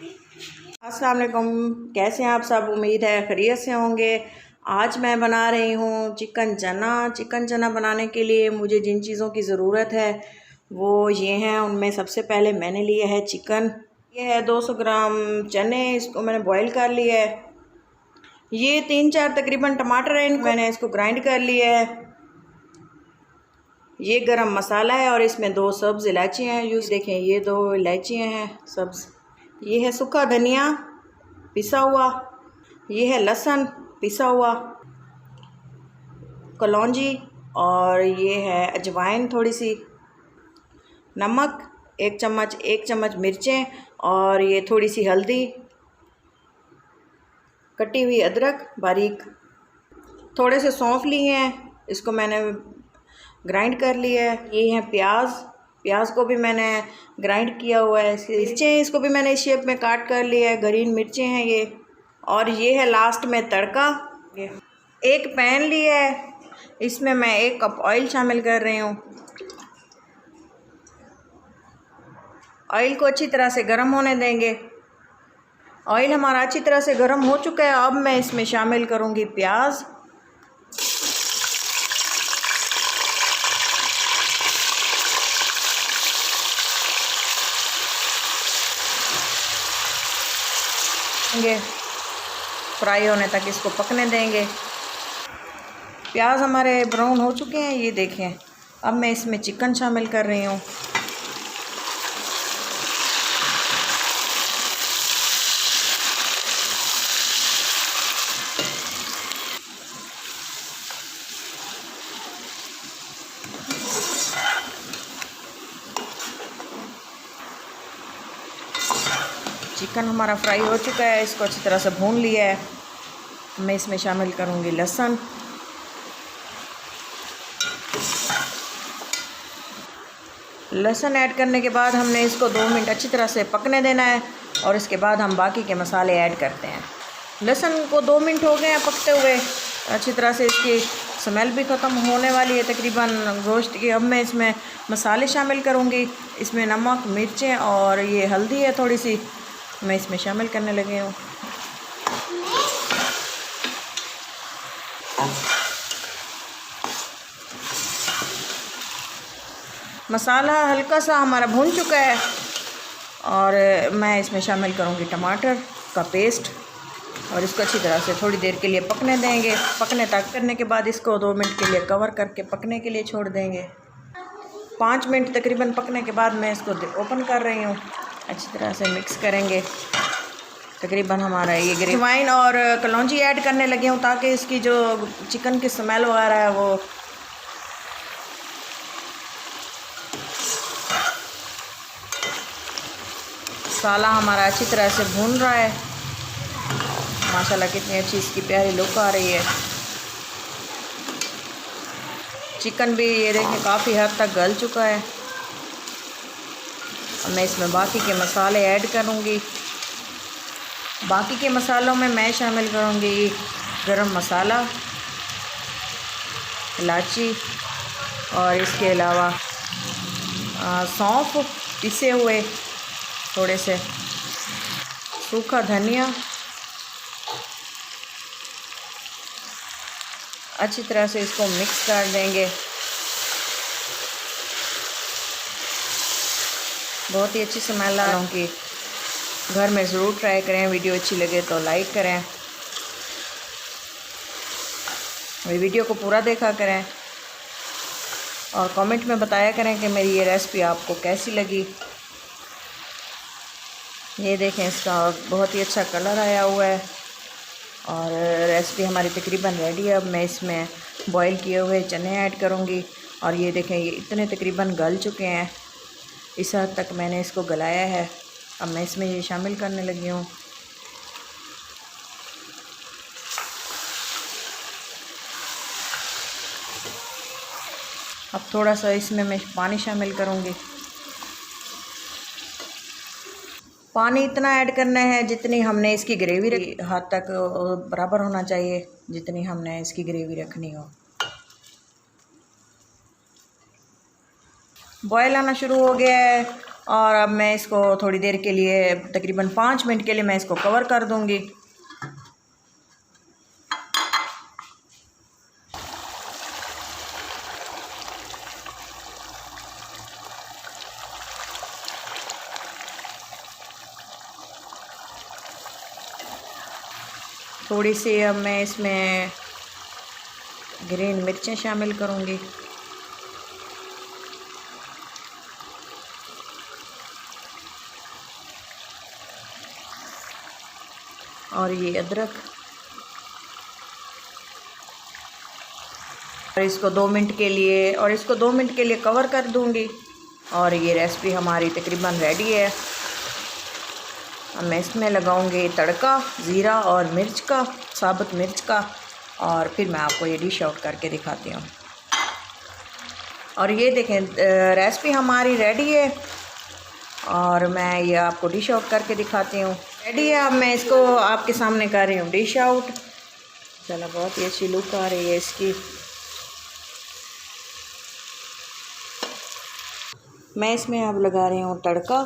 अस्सलाम वालेकुम, कैसे हैं आप सब। उम्मीद है खैरियत से होंगे। आज मैं बना रही हूँ चिकन चना। चिकन चना बनाने के लिए मुझे जिन चीज़ों की ज़रूरत है वो ये हैं। उनमें सबसे पहले मैंने लिया है चिकन। ये है 200 ग्राम चने, इसको मैंने बॉईल कर लिया है। ये 3-4 तकरीबन टमाटर हैं, इनको मैंने इसको ग्राइंड कर लिया है। ये गरम मसाला है और इसमें 2 सब्ज़ इलायचियाँ हैं। यूज़ देखें, ये 2 इलायचियाँ हैं सब्ज़। ये है सूखा धनिया पिसा हुआ, ये है लहसुन पिसा हुआ, कलौंजी, और ये है अजवाइन थोड़ी सी, नमक 1 चम्मच, 1 चम्मच मिर्चें, और ये थोड़ी सी हल्दी, कटी हुई अदरक बारीक, थोड़े से सौंफ लिए हैं, इसको मैंने ग्राइंड कर लिया है। ये है प्याज को भी मैंने ग्राइंड किया हुआ है। मिर्चें, इसको भी मैंने इस शेप में काट कर लिया है, ग्रीन मिर्चें हैं ये। और ये है लास्ट में तड़का। एक पैन लिया है, इसमें मैं 1 कप ऑयल शामिल कर रही हूँ। ऑयल को अच्छी तरह से गर्म होने देंगे। ऑयल हमारा अच्छी तरह से गर्म हो चुका है। अब मैं इसमें शामिल करूँगी प्याज। फ्राई होने तक इसको पकने देंगे। प्याज हमारे ब्राउन हो चुके हैं, ये देखें। अब मैं इसमें चिकन शामिल कर रही हूँ। चिकन हमारा फ्राई हो चुका है, इसको अच्छी तरह से भून लिया है। मैं इसमें शामिल करूँगी लहसुन। लहसुन ऐड करने के बाद हमने इसको 2 मिनट अच्छी तरह से पकने देना है, और इसके बाद हम बाकी के मसाले ऐड करते हैं। लहसुन को 2 मिनट हो गए हैं पकते हुए, अच्छी तरह से इसकी स्मेल भी ख़त्म होने वाली है तकरीबन गोश्त की। अब मैं इसमें मसाले शामिल करूँगी। इसमें नमक, मिर्चें और ये हल्दी है थोड़ी सी, मैं इसमें शामिल करने लगी हूँ। मसाला हल्का सा हमारा भून चुका है, और मैं इसमें शामिल करूँगी टमाटर का पेस्ट, और इसको अच्छी तरह से थोड़ी देर के लिए पकने देंगे। पकने तक करने के बाद इसको 2 मिनट के लिए कवर करके पकने के लिए छोड़ देंगे। 5 मिनट तकरीबन पकने के बाद मैं इसको ओपन कर रही हूँ। अच्छी तरह से मिक्स करेंगे। तकरीबन हमारा ये अजवाइन और कलौंजी ऐड करने लगे हूँ ताकि इसकी जो चिकन की स्मेल वगैरह है वो मसाला हमारा अच्छी तरह से भून रहा है। माशाल्लाह कितनी अच्छी इसकी प्यारी लुक आ रही है। चिकन भी ये देखें काफ़ी हद तक गल चुका है। अब मैं इसमें बाकी के मसाले ऐड करूँगी। बाकी के मसालों में मैं शामिल करूँगी गरम मसाला, इलायची, और इसके अलावा सौंफ पिसे हुए, थोड़े से सूखा धनिया। अच्छी तरह से इसको मिक्स कर देंगे। बहुत ही अच्छी स्मेल आ रही है। घर में ज़रूर ट्राई करें। वीडियो अच्छी लगे तो लाइक करें, वीडियो को पूरा देखा करें, और कमेंट में बताया करें कि मेरी ये रेसिपी आपको कैसी लगी। ये देखें, इसका बहुत ही अच्छा कलर आया हुआ है, और रेसिपी हमारी तकरीबन रेडी है। अब मैं इसमें बॉईल किए हुए चने ऐड करूँगी, और ये देखें ये इतने तकरीबन गल चुके हैं। इस हद तक मैंने इसको गलाया है। अब मैं इसमें ये शामिल करने लगी हूँ। अब थोड़ा सा इसमें मैं पानी शामिल करूँगी। पानी इतना ऐड करना है जितनी हमने इसकी ग्रेवी हद तक बराबर होना चाहिए, जितनी हमने इसकी ग्रेवी रखनी हो। बॉयल आना शुरू हो गया है। और अब मैं इसको थोड़ी देर के लिए, तकरीबन 5 मिनट के लिए मैं इसको कवर कर दूंगी। थोड़ी सी अब मैं इसमें ग्रीन मिर्चें शामिल करूंगी। और ये अदरक, और इसको 2 मिनट के लिए कवर कर दूंगी। और ये रेसिपी हमारी तकरीबन रेडी है। अब मैं इसमें लगाऊंगी तड़का ज़ीरा और मिर्च का, साबुत मिर्च का, और फिर मैं आपको ये डिश आउट करके दिखाती हूँ। और ये देखें रेसिपी हमारी रेडी है और मैं ये आपको डिश आउट करके दिखाती हूँ। रेडी है, अब मैं इसको आपके सामने कर रही हूँ डिश आउट। चलो, बहुत ही अच्छी लुक आ रही है इसकी। मैं इसमें अब लगा रही हूँ तड़का।